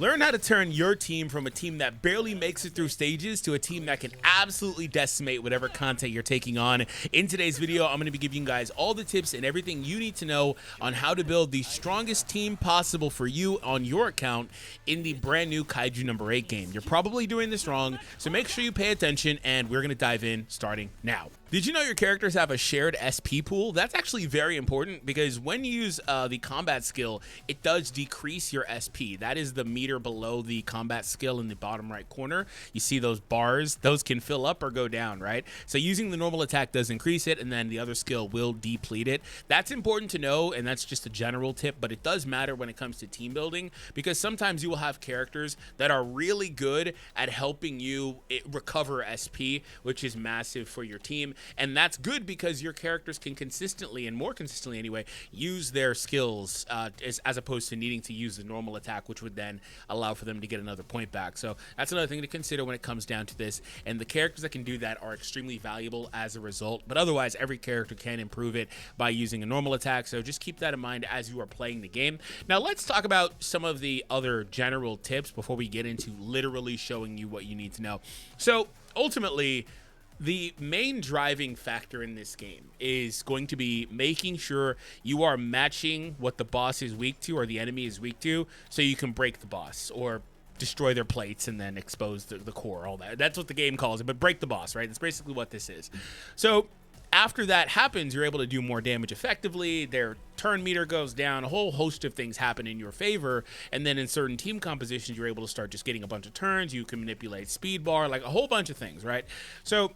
Learn how to turn your team from a team that barely makes it through stages to a team that can absolutely decimate whatever content you're taking on. In today's video, I'm going to be giving you guys all the tips and everything you need to know on how to build the strongest team possible for you on your account in the brand new Kaiju No. 8 game. You're probably doing this wrong, so make sure you pay attention, and we're going to dive in starting now. Did you know your characters have a shared SP pool? That's actually very important because when you use the combat skill, it does decrease your SP. That is the meter below the combat skill in the bottom right corner. You see those bars? Those can fill up or go down, right? So using the normal attack does increase it, and then the other skill will deplete it. That's important to know, and that's just a general tip, but it does matter when it comes to team building because sometimes you will have characters that are really good at helping you recover SP, which is massive for your team. And that's good because your characters can consistently, and more consistently anyway, use their skills as opposed to needing to use the normal attack, which would then allow for them to get another point back. So that's another thing to consider when it comes down to this. And the characters that can do that are extremely valuable as a result. But otherwise, every character can improve it by using a normal attack. So just keep that in mind as you are playing the game. Now let's talk about some of the other general tips before we get into literally showing you what you need to know. So ultimately, the main driving factor in this game is going to be making sure you are matching what the boss is weak to or the enemy is weak to so you can break the boss or destroy their plates and then expose the core, all that. That's what the game calls it, but break the boss, right? That's basically what this is. So after that happens, you're able to do more damage effectively, their turn meter goes down, a whole host of things happen in your favor, and then in certain team compositions, you're able to start just getting a bunch of turns, you can manipulate speed bar, like a whole bunch of things, right? So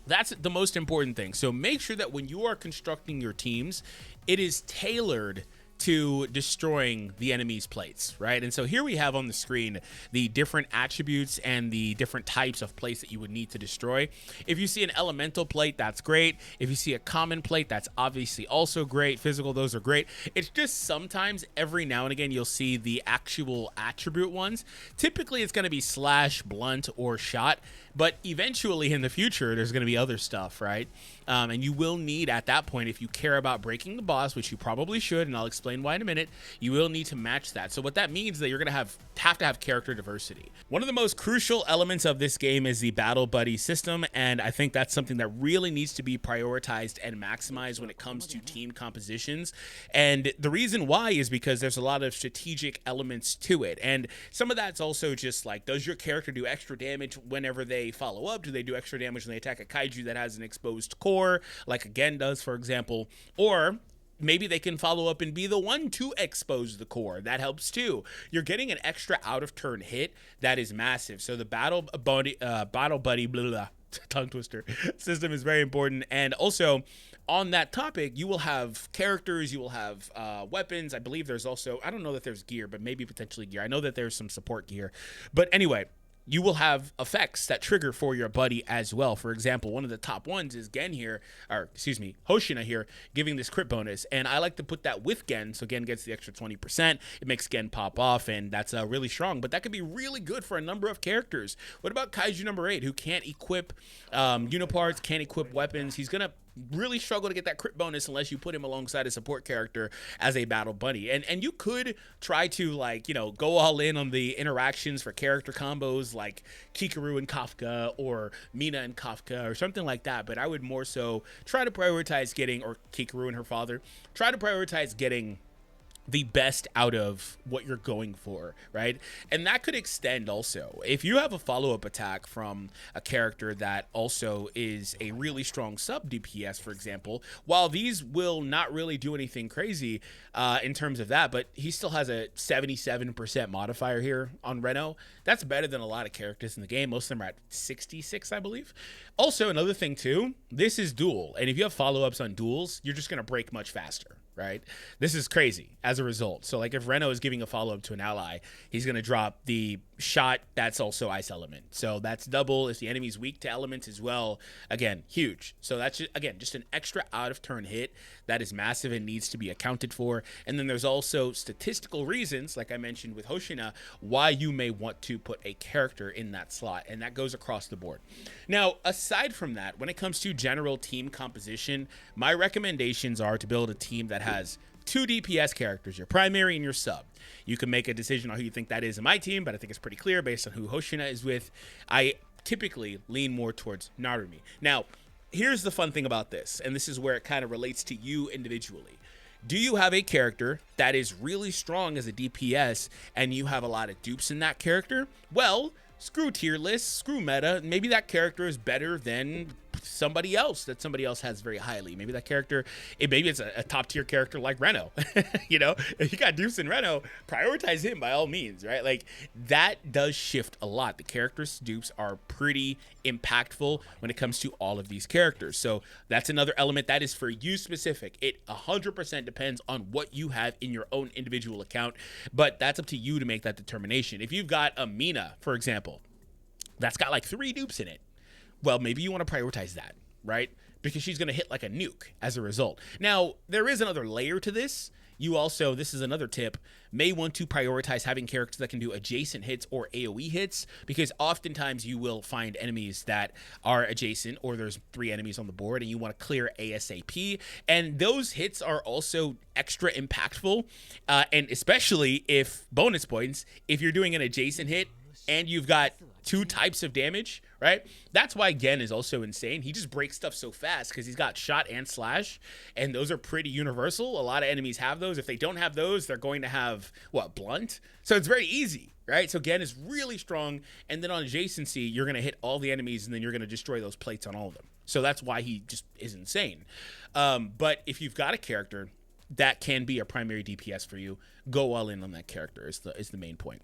that's the most important thing. So make sure that when you are constructing your teams, it is tailored to destroying the enemy's plates, right? And so here we have on the screen the different attributes and the different types of plates that you would need to destroy. If you see an elemental plate, that's great. If you see a common plate, that's obviously also great. Physical, those are great. It's just sometimes every now and again you'll see the actual attribute ones. Typically it's going to be slash, blunt, or shot, but eventually in the future there's going to be other stuff, right? And you will need at that point, if you care about breaking the boss, which you probably should, and I'll explain why in a minute, you will need to match that. So what that means is that you're going to have to have character diversity. One of the most crucial elements of this game is the battle buddy system, and I think that's something that really needs to be prioritized and maximized when it comes to team compositions. And the reason why is because there's a lot of strategic elements to it, and some of that's also just like, does your character do extra damage whenever they follow up? Do they do extra damage when they attack a kaiju that has an exposed core, like a Gen does, for example? Or maybe they can follow up and be the one to expose the core. That helps too. You're getting an extra out of turn hit that is massive. So the battle buddy blah, blah, tongue twister system is very important. And also on that topic, you will have characters, you will have weapons. I believe there's also, I don't know that there's gear, but maybe potentially gear. I know that there's some support gear, but anyway, you will have effects that trigger for your buddy as well. For example, one of the top ones is Gen here, or excuse me, Hoshina here, giving this crit bonus. And I like to put that with Gen, so Gen gets the extra 20%. It makes Gen pop off, and that's really strong. But that could be really good for a number of characters. What about Kaiju No. 8, who can't equip uniparts, can't equip weapons? He's going to really struggle to get that crit bonus unless you put him alongside a support character as a battle buddy. And you could try to, like, you know, go all in on the interactions for character combos like Kikaru and Kafka or Mina and Kafka or something like that, but I would more so try to prioritize getting, or Kikaru and her father, try to prioritize getting the best out of what you're going for, right? And that could extend also. If you have a follow-up attack from a character that also is a really strong sub DPS, for example, while these will not really do anything crazy in terms of that, but he still has a 77% modifier here on Reno. That's better than a lot of characters in the game. Most of them are at 66, I believe. Also, another thing too, this is duel. And if you have follow-ups on duels, you're just gonna break much faster, right? This is crazy as a result. So like if Reno is giving a follow-up to an ally, he's going to drop the shot that's also ice element. So that's double. If the enemy's weak to elements as well, again, huge. So that's just, again, just an extra out of turn hit that is massive and needs to be accounted for. And then there's also statistical reasons, like I mentioned with Hoshina, why you may want to put a character in that slot. And that goes across the board. Now, aside from that, when it comes to general team composition, my recommendations are to build a team that has two DPS characters, your primary and your sub. You can make a decision on who you think that is in my team, but I think it's pretty clear based on who Hoshina is with. I typically lean more towards Narumi. Now, here's the fun thing about this, and this is where it kind of relates to you individually. Do you have a character that is really strong as a DPS and you have a lot of dupes in that character? Well, screw tier lists, screw meta. Maybe that character is better than somebody else that somebody else has very highly. Maybe that character, maybe it's a top tier character like Reno. You know, if you got dupes in Reno, prioritize him by all means, right? Like, that does shift a lot. The characters' dupes are pretty impactful when it comes to all of these characters. So that's another element that is for you specific. It 100% depends on what you have in your own individual account, but that's up to you to make that determination. If you've got a Mina, for example, that's got like 3 dupes in it, well, maybe you want to prioritize that, right? Because she's going to hit like a nuke as a result. Now, there is another layer to this. You also, this is another tip, may want to prioritize having characters that can do adjacent hits or AoE hits, because oftentimes you will find enemies that are adjacent, or there's 3 enemies on the board and you want to clear ASAP. And those hits are also extra impactful. And especially if, bonus points, if you're doing an adjacent hit and you've got 2 types of damage, right? That's why Gen is also insane. He just breaks stuff so fast because he's got shot and slash, and those are pretty universal. A lot of enemies have those. If they don't have those, they're going to have, what, blunt? So it's very easy, right? So Gen is really strong, and then on adjacency, you're going to hit all the enemies, and then you're going to destroy those plates on all of them. So that's why he just is insane. But if you've got a character that can be a primary DPS for you, go all in on that character is the main point.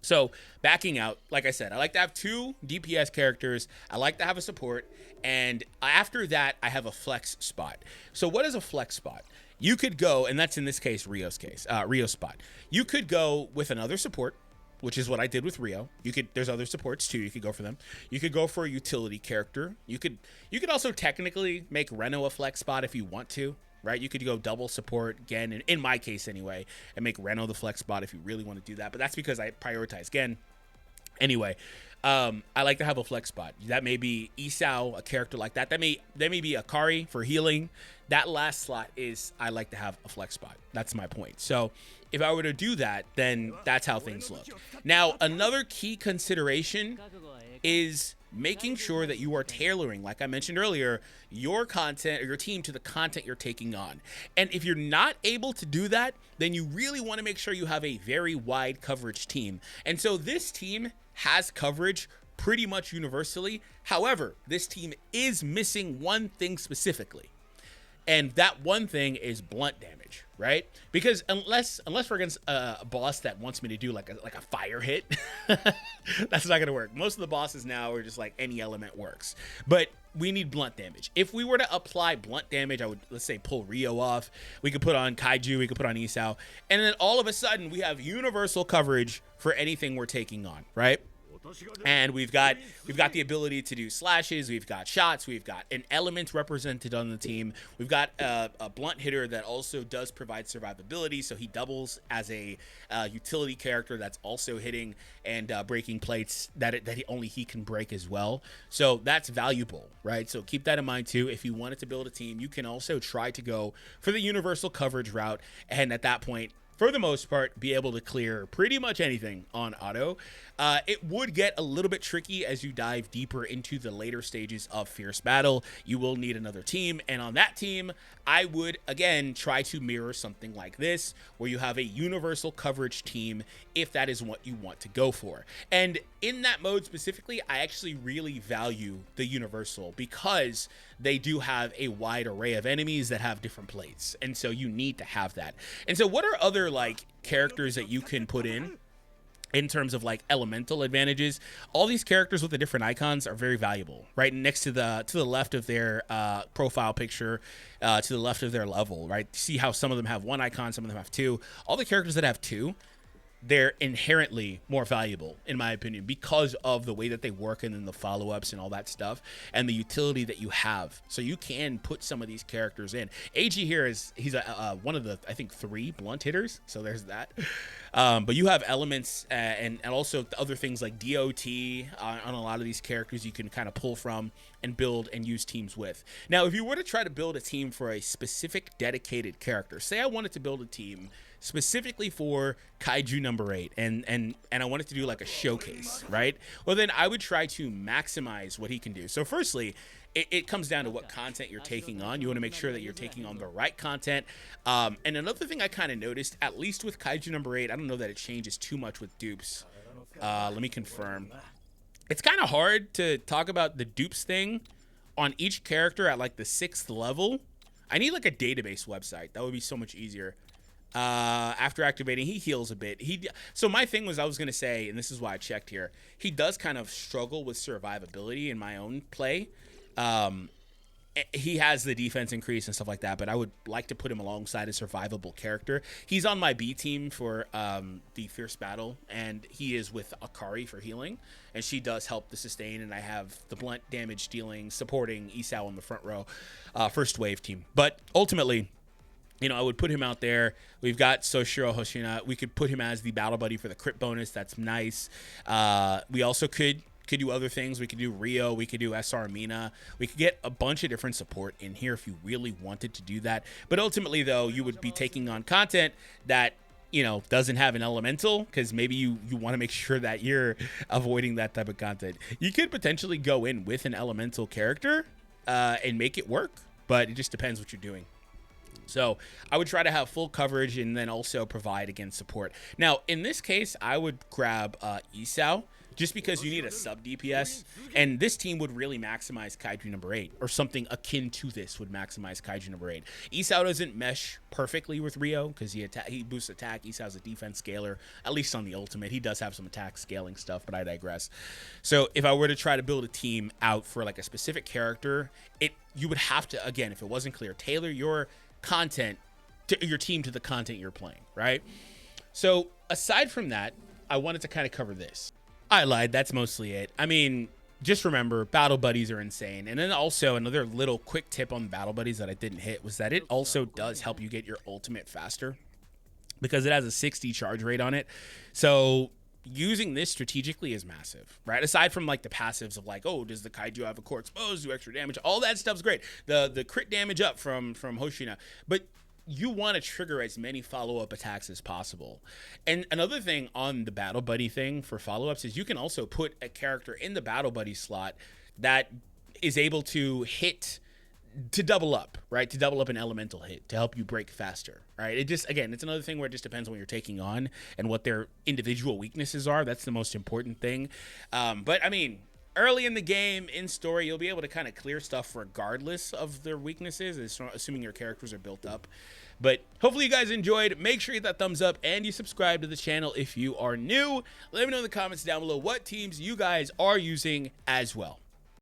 So backing out, like I said, I like to have 2 DPS characters. I like to have a support. And after that, I have a flex spot. So what is a flex spot? You could go, and that's in this case, Rio's spot. You could go with another support, which is what I did with Rio. There's other supports too. You could go for them. You could go for a utility character. You could also technically make Reno a flex spot if you want to. Right, you could go double support Gen, in my case anyway, and make Reno the flex spot if you really want to do that. But that's because I prioritize Gen. Anyway, I like to have a flex spot. That may be Isao, a character like that. That may be Akari for healing. That last slot is I like to have a flex spot. That's my point. So if I were to do that, then that's how things look. Now, another key consideration is making sure that you are tailoring, like I mentioned earlier, your content or your team to the content you're taking on. And if you're not able to do that, then you really want to make sure you have a very wide coverage team. And so this team has coverage pretty much universally. However, this team is missing one thing specifically. And that one thing is blunt damage, right? Because unless we're against a boss that wants me to do like a fire hit, that's not gonna work. Most of the bosses now are just like any element works. But we need blunt damage. If we were to apply blunt damage, I would, let's say, pull Rio off. We could put on Kaiju, we could put on Isao, and then all of a sudden we have universal coverage for anything we're taking on, right? And we've got the ability to do slashes, we've got shots, we've got an element represented on the team, we've got a blunt hitter that also does provide survivability, so he doubles as a utility character that's also hitting and breaking plates that only he can break as well. So that's valuable, right? So keep that in mind too. If you wanted to build a team, you can also try to go for the universal coverage route, and at that point, for the most part, be able to clear pretty much anything on auto. It would get a little bit tricky as you dive deeper into the later stages of Fierce Battle. You will need another team, and on that team, I would, again, try to mirror something like this, where you have a universal coverage team if that is what you want to go for. And in that mode specifically, I actually really value the universal because they do have a wide array of enemies that have different plates, and so you need to have that. And so what are other like characters that you can put in terms of like elemental advantages? All these characters with the different icons are very valuable, right? Next to the left of their profile picture, to the left of their level, right? See how some of them have 1 icon, some of them have 2. All the characters that have 2, they're inherently more valuable, in my opinion, because of the way that they work and then the follow-ups and all that stuff and the utility that you have. So you can put some of these characters in. AG here he's one of the, I think, 3 blunt hitters. So there's that. But you have elements and also other things like DOT on a lot of these characters you can kind of pull from and build and use teams with. Now, if you were to try to build a team for a specific dedicated character, say I wanted to build a team specifically for Kaiju number 8 and I wanted to do like a showcase, right? Well, then I would try to maximize what he can do. So firstly, it comes down to what content you're taking on. You want to make sure that you're taking on the right content. And another thing I kind of noticed, at least with Kaiju number 8, I don't know that it changes too much with dupes. Let me confirm. It's kind of hard to talk about the dupes thing on each character at like the 6th level. I need like a database website. That would be so much easier. After activating, he heals a bit. So my thing was, I was going to say, and this is why I checked here, he does kind of struggle with survivability in my own play. He has the defense increase and stuff like that, but I would like to put him alongside a survivable character. He's on my B team for the Fierce Battle, and he is with Akari for healing, and she does help the sustain, and I have the blunt damage dealing, supporting Isao on the front row, first wave team. But ultimately, you know, I would put him out there. We've got Soshiro Hoshina. We could put him as the battle buddy for the crit bonus. That's nice. We also could do other things. We could do Rio. We could do SR Mina. We could get a bunch of different support in here if you really wanted to do that. But ultimately, though, you would be taking on content that, you know, doesn't have an elemental, because maybe you want to make sure that you're avoiding that type of content. You could potentially go in with an elemental character and make it work, but it just depends what you're doing. So I would try to have full coverage and then also provide against support. Now, in this case, I would grab Isao, just because you need a sub DPS, and this team would really maximize Kaiju number 8, or something akin to this would maximize Kaiju number 8. Isao doesn't mesh perfectly with Rio because he boosts attack. Isao's a defense scaler, at least on the ultimate. He does have some attack scaling stuff, but I digress. So if I were to try to build a team out for like a specific character, you would have to, again, if it wasn't clear, tailor your content to your team to the content you're playing, right? So aside from that, I wanted to kind of cover this. I lied. That's mostly it. I mean, just remember, battle buddies are insane. And then also another little quick tip on battle buddies that I didn't hit was that it also does help you get your ultimate faster because it has a 60 charge rate on it. So using this strategically is massive, right? Aside from like the passives of like, oh, does the Kaiju have a core exposed, do extra damage? All that stuff's great. The crit damage up from Hoshina. But you want to trigger as many follow-up attacks as possible. And another thing on the battle buddy thing for follow-ups is you can also put a character in the battle buddy slot that is able to hit to double up, right? To double up an elemental hit to help you break faster, right? It just, again, it's another thing where it just depends on what you're taking on and what their individual weaknesses are. That's the most important thing. But I mean, early in the game, in story, you'll be able to kind of clear stuff regardless of their weaknesses, assuming your characters are built up. But hopefully you guys enjoyed. Make sure you hit that thumbs up and you subscribe to the channel if you are new. Let me know in the comments down below what teams you guys are using as well.